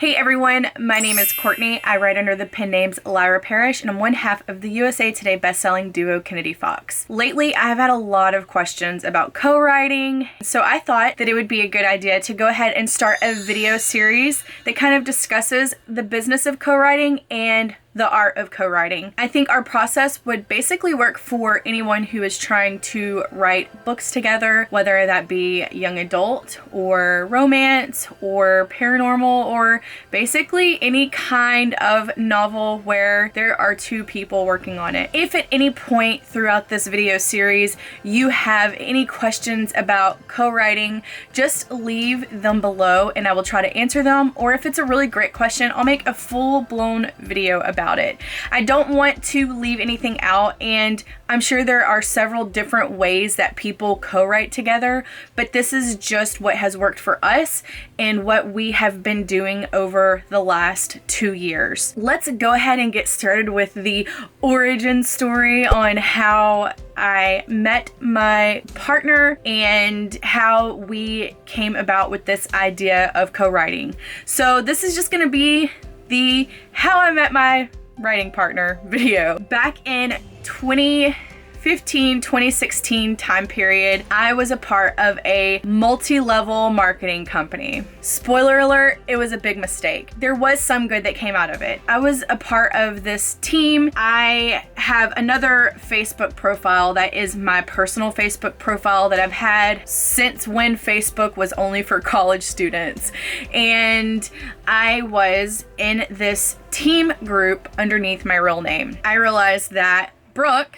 Hey everyone, my name is Courtney. I write under the pen names Lyra Parish, and I'm one half of the USA Today bestselling duo Kennedy Fox. Lately, I've had a lot of questions about co-writing, so I thought that it would be a good idea to go ahead and start a video series that kind of discusses the business of co-writing and the art of co-writing. I think our process would basically work for anyone who is trying to write books together, whether that be young adult or romance or paranormal or basically any kind of novel where there are two people working on it. If at any point throughout this video series you have any questions about co-writing, just leave them below and I will try to answer them, or if it's a really great question, I'll make a full-blown video about it. I don't want to leave anything out, and I'm sure there are several different ways that people co-write together, but this is just what has worked for us and what we have been doing over the last 2 years. Let's go ahead and get started with the origin story on how I met my partner and how we came about with this idea of co-writing. So this is just gonna be the how I met my writing partner video. Back in 2015-2016 time period, I was a part of a multi-level marketing company. Spoiler alert, it was a big mistake. There was some good that came out of it. I was a part of this team. I have another Facebook profile that is my personal Facebook profile that I've had since when Facebook was only for college students. And I was in this team group underneath my real name. I realized that Brooke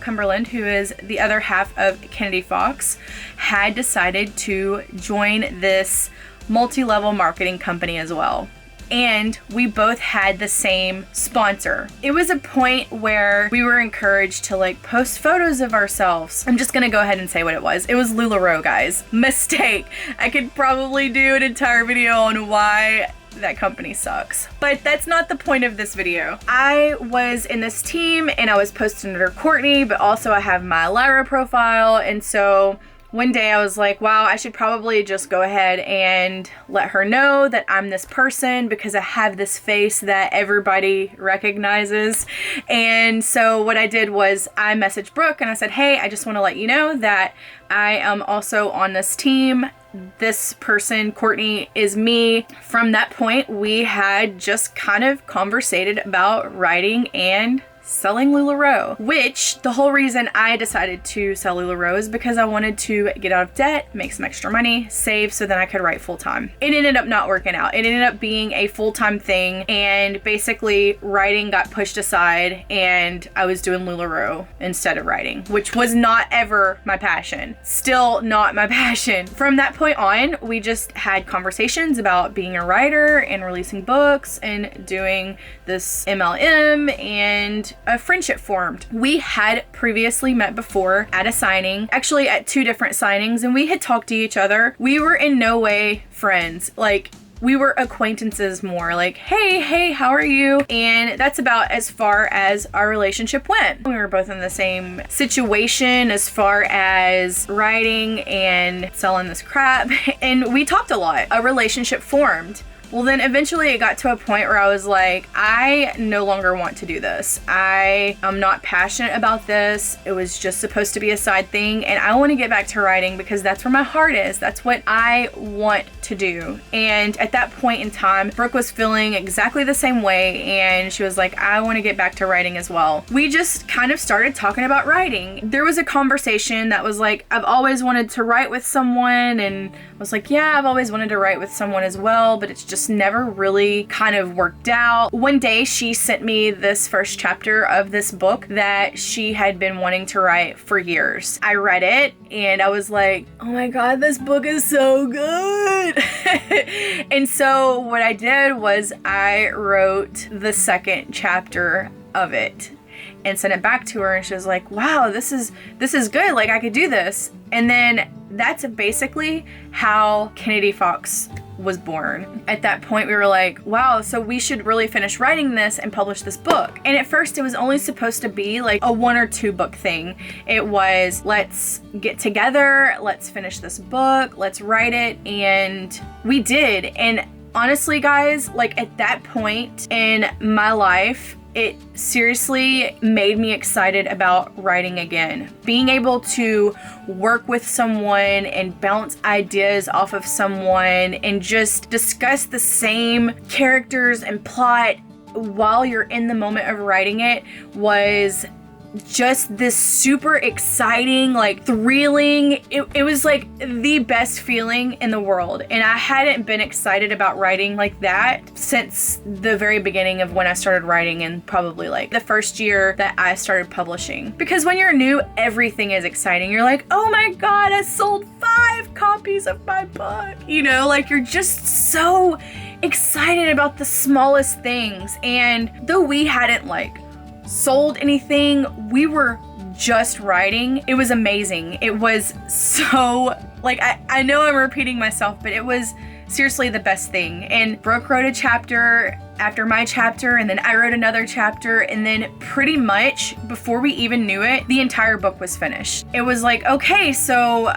Cumberland, who is the other half of Kennedy Fox, had decided to join this multi-level marketing company as well. And we both had the same sponsor. It was a point where we were encouraged to post photos of ourselves. I'm just gonna go ahead and say what it was. It was LuLaRoe, guys. Mistake. I could probably do an entire video on why that company sucks, but that's not the point of this video. I was in this team and I was posted under Courtney, but also I have my Lyra profile, and so one day I was like, wow, I should probably just go ahead and let her know that I'm this person because I have this face that everybody recognizes. And so what I did was I messaged Brooke and I said, hey, I just want to let you know that I am also on this team. This person, Courtney, is me. From that point, we had just kind of conversated about writing and selling LuLaRoe, which the whole reason I decided to sell LuLaRoe is because I wanted to get out of debt, make some extra money, save so then I could write full time. It ended up not working out. It ended up being a full-time thing, and basically writing got pushed aside and I was doing LuLaRoe instead of writing, which was not ever my passion. Still not my passion. From that point on, we just had conversations about being a writer and releasing books and doing this MLM, and a friendship formed. We had previously met before at a signing, actually at 2 different signings, and we had talked to each other. We were in no way friends. We were acquaintances more, hey, how are you? And that's about as far as our relationship went. We were both in the same situation as far as writing and selling this crap, and we talked a lot. A relationship formed. Well, then eventually it got to a point where I was like, I no longer want to do this. I am not passionate about this. It was just supposed to be a side thing, and I want to get back to writing because that's where my heart is. That's what I want to do. And at that point in time, Brooke was feeling exactly the same way, and she was like, I want to get back to writing as well. We just kind of started talking about writing. There was a conversation that was like, I've always wanted to write with someone, and I was like, yeah, I've always wanted to write with someone as well, but it's just never really kind of worked out. One day she sent me this first chapter of this book that she had been wanting to write for years. I read it and I was like, oh my God, this book is so good. And so what I did was I wrote the second chapter of it and sent it back to her, and she was like, wow, this is good, I could do this. And then that's basically how Kennedy Fox was born. At that point, we were like, wow, so we should really finish writing this and publish this book. And at first, it was only supposed to be a 1 or 2 book thing. It was, let's get together, let's finish this book, let's write it. And we did. And honestly, guys, like at that point in my life, it seriously made me excited about writing again. Being able to work with someone and bounce ideas off of someone and just discuss the same characters and plot while you're in the moment of writing it was just this super exciting, like thrilling. It was like the best feeling in the world. And I hadn't been excited about writing like that since the very beginning of when I started writing, and probably like the first year that I started publishing. Because when you're new, everything is exciting. You're like, oh my God, I sold 5 copies of my book. You know, like you're just so excited about the smallest things. And though we hadn't like sold anything, we were just writing. It was amazing. It was so, like, I know I'm repeating myself, but it was seriously the best thing. And Brooke wrote a chapter after my chapter, and then I wrote another chapter, and then pretty much before we even knew it, the entire book was finished. It was like, okay, so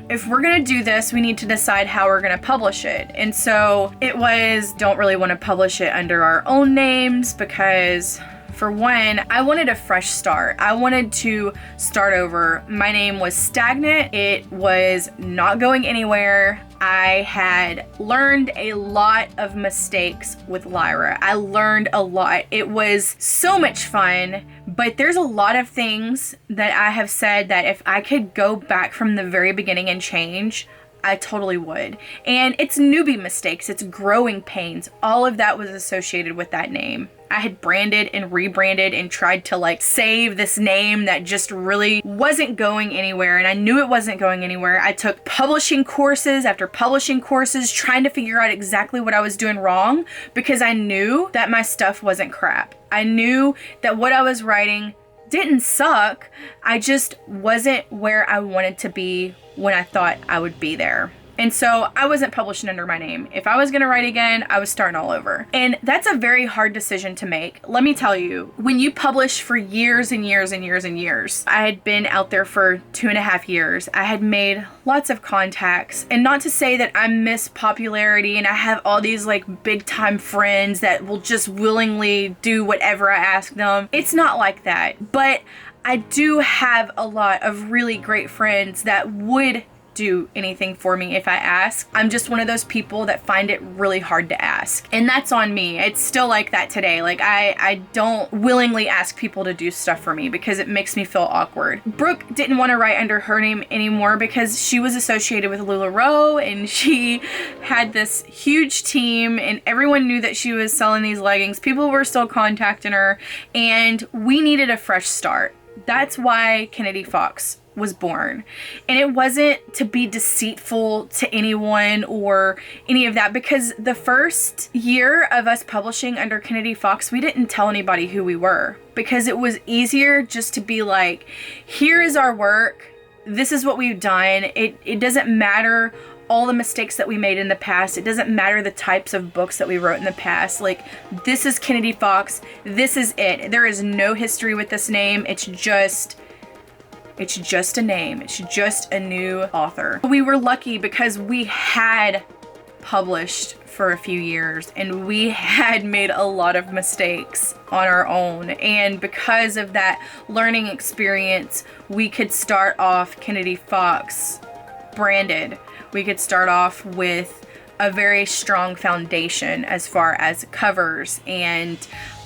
if we're gonna do this, we need to decide how we're gonna publish it. And so it was, don't really want to publish it under our own names because, for one, I wanted a fresh start. I wanted to start over. My name was stagnant. It was not going anywhere. I had learned a lot of mistakes with Lyra. I learned a lot. It was so much fun, but there's a lot of things that I have said that if I could go back from the very beginning and change, I totally would. And it's newbie mistakes, it's growing pains. All of that was associated with that name. I had branded and rebranded and tried to like save this name that just really wasn't going anywhere, and I knew it wasn't going anywhere. I took publishing courses after publishing courses trying to figure out exactly what I was doing wrong, because I knew that my stuff wasn't crap. I knew that what I was writing didn't suck. I just wasn't where I wanted to be when I thought I would be there. And so I wasn't publishing under my name. If I was gonna write again, I was starting all over. And that's a very hard decision to make. Let me tell you, when you publish for years and years and years and years, I had been out there for 2.5 years. I had made lots of contacts, and not to say that I miss popularity and I have all these like big time friends that will just willingly do whatever I ask them. It's not like that, but I do have a lot of really great friends that would do anything for me if I ask. I'm just one of those people that find it really hard to ask. And that's on me. It's still like that today. Like I don't willingly ask people to do stuff for me because it makes me feel awkward. Brooke didn't want to write under her name anymore because she was associated with LuLaRoe and she had this huge team and everyone knew that she was selling these leggings. People were still contacting her and we needed a fresh start. That's why Kennedy Fox was born. And it wasn't to be deceitful to anyone or any of that, because the first year of us publishing under Kennedy Fox, we didn't tell anybody who we were, because it was easier just to be like, here is our work, this is what we've done. It doesn't matter all the mistakes that we made in the past. It doesn't matter the types of books that we wrote in the past. Like, this is Kennedy Fox. This is it. There is no history with this name. It's just a name. It's just a new author. We were lucky because we had published for a few years and we had made a lot of mistakes on our own. And because of that learning experience, we could start off Kennedy Fox branded. We could start off with a very strong foundation as far as covers and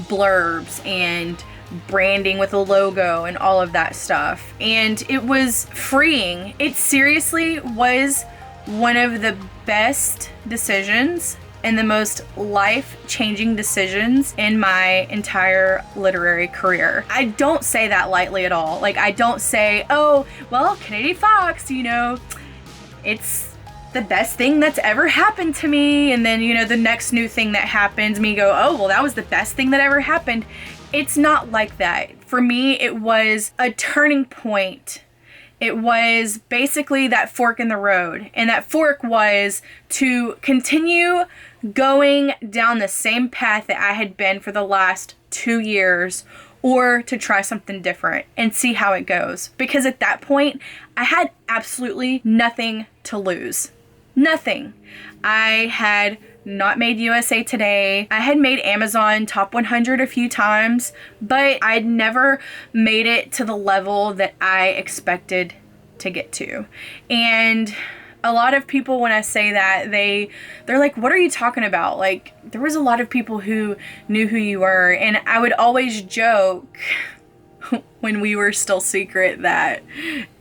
blurbs and branding with a logo and all of that stuff. And it was freeing. It seriously was one of the best decisions and the most life-changing decisions in my entire literary career. I don't say that lightly at all. Like, I don't say, oh, well, Kennedy Fox, you know, it's the best thing that's ever happened to me. And then, you know, the next new thing that happens, me go, oh, well, that was the best thing that ever happened. It's not like that. For me, it was a turning point. It was basically that fork in the road. And that fork was to continue going down the same path that I had been for the last 2 years, or to try something different and see how it goes. Because at that point, I had absolutely nothing to lose. Nothing. I had not made USA Today. I had made Amazon top 100 a few times, but I'd never made it to the level that I expected to get to. And a lot of people, when I say that, they're like, what are you talking about? Like, there was a lot of people who knew who you were. And I would always joke when we were still secret that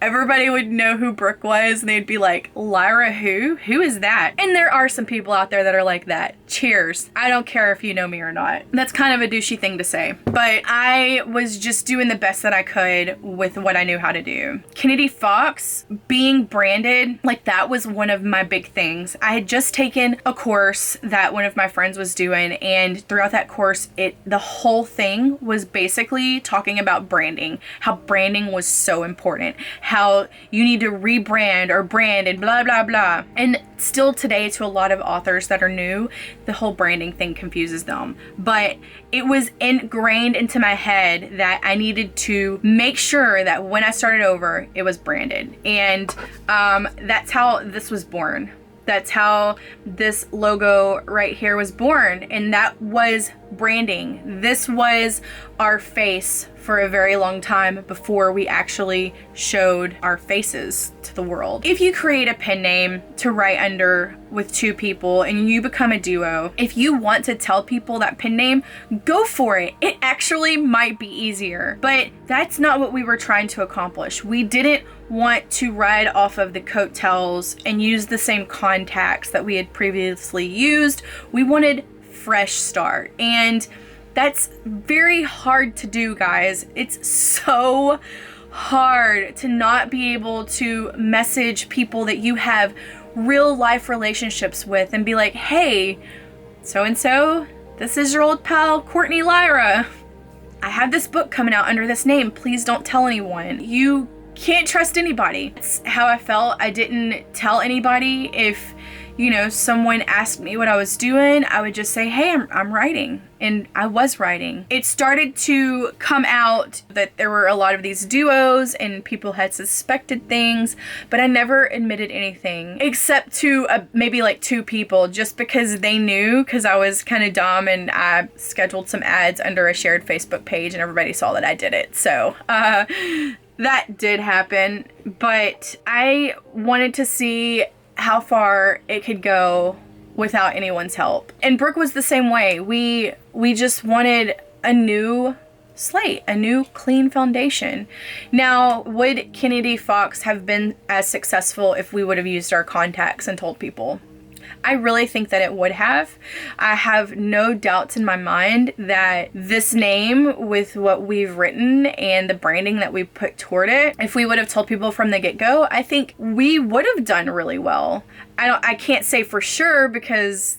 everybody would know who Brooke was, and they'd be like, Lyra who? Who is that? And there are some people out there that are like that. Cheers. I don't care if you know me or not. That's kind of a douchey thing to say, but I was just doing the best that I could with what I knew how to do. Kennedy Fox, being branded, like, that was one of my big things. I had just taken a course that one of my friends was doing, and throughout that course, the whole thing was basically talking about branding, how branding was so important, how you need to rebrand or brand and blah, blah, blah. And still today, to a lot of authors that are new, the whole branding thing confuses them. But it was ingrained into my head that I needed to make sure that when I started over, it was branded. And that's how this was born. That's how this logo right here was born. And that was branding. This was our face for a very long time before we actually showed our faces to the world. If you create a pen name to write under with two people and you become a duo, if you want to tell people that pen name, go for it. It actually might be easier, but that's not what we were trying to accomplish. We didn't want to ride off of the coattails and use the same contacts that we had previously used. We wanted fresh start, and that's very hard to do, guys. It's so hard to not be able to message people that you have real life relationships with and be like, hey, so-and-so, this is your old pal Courtney Lyra. I have this book coming out under this name. Please don't tell anyone. You can't trust anybody. That's how I felt. I didn't tell anybody. If, someone asked me what I was doing, I would just say, hey, I'm writing. And I was writing. It started to come out that there were a lot of these duos and people had suspected things, but I never admitted anything except to maybe like two people, just because they knew, because I was kind of dumb and I scheduled some ads under a shared Facebook page and everybody saw that I did it. So, that did happen, but I wanted to see how far it could go without anyone's help. And Brooke was the same way. We just wanted a new slate, a new clean foundation. Now, would Kennedy Fox have been as successful if we would have used our contacts and told people? I really think that it would have. I have no doubts in my mind that this name, with what we've written and the branding that we put toward it, if we would have told people from the get-go, I think we would have done really well. I can't say for sure because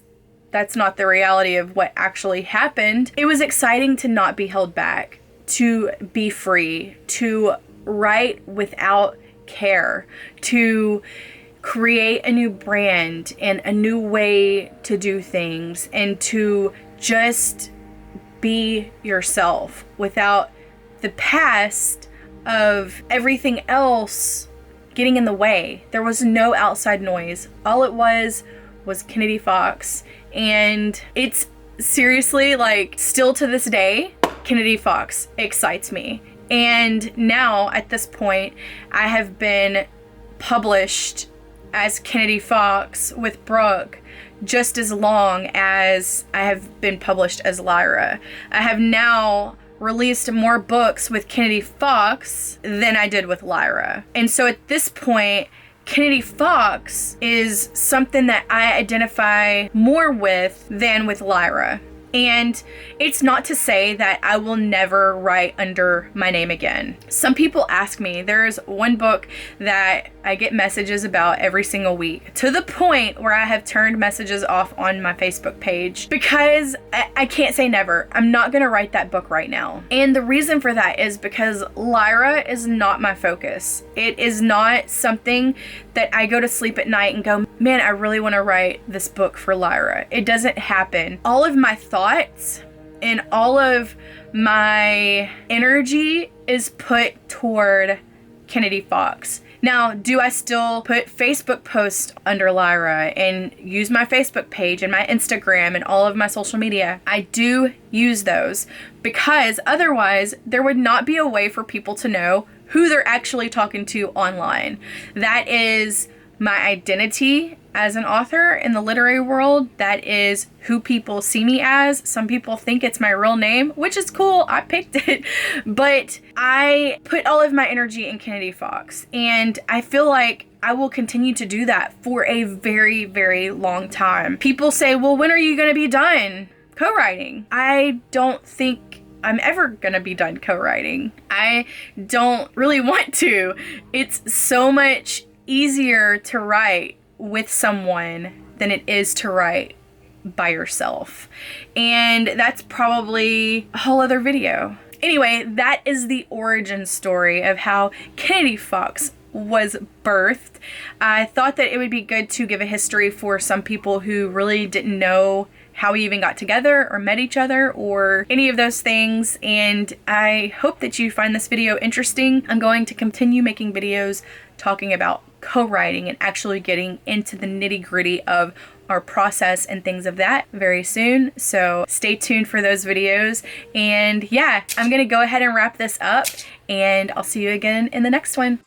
that's not the reality of what actually happened. It was exciting to not be held back, to be free, to write without care, to create a new brand and a new way to do things, and to just be yourself without the past of everything else getting in the way. There was no outside noise. All it was Kennedy Fox. And it's seriously, like, still to this day, Kennedy Fox excites me. And now at this point, I have been published as Kennedy Fox with Brooke just as long as I have been published as Lyra. I have now released more books with Kennedy Fox than I did with Lyra. And so at this point, Kennedy Fox is something that I identify more with than with Lyra. And it's not to say that I will never write under my name again. Some people ask me, there's one book that I get messages about every single week, to the point where I have turned messages off on my Facebook page because I can't say never. I'm not gonna write that book right now. And the reason for that is because Lyra is not my focus. It is not something that I go to sleep at night and go, man, I really wanna write this book for Lyra. It doesn't happen. All of my thoughts and all of my energy is put toward Kennedy Fox. Now, do I still put Facebook posts under Lyra and use my Facebook page and my Instagram and all of my social media? I do use those because otherwise there would not be a way for people to know who they're actually talking to online. That is my identity as an author in the literary world. That is who people see me as. Some people think it's my real name, which is cool. I picked it. But I put all of my energy in Kennedy Fox, and I feel like I will continue to do that for a very, very long time. People say, well, when are you going to be done co-writing? I don't think I'm ever gonna be done co-writing. I don't really want to. It's so much easier to write with someone than it is to write by yourself. And that's probably a whole other video. Anyway, that is the origin story of how Kennedy Fox was birthed. I thought that it would be good to give a history for some people who really didn't know how we even got together or met each other or any of those things. And I hope that you find this video interesting. I'm going to continue making videos talking about co-writing and actually getting into the nitty-gritty of our process and things of that very soon. So stay tuned for those videos. And yeah, I'm gonna go ahead and wrap this up, and I'll see you again in the next one.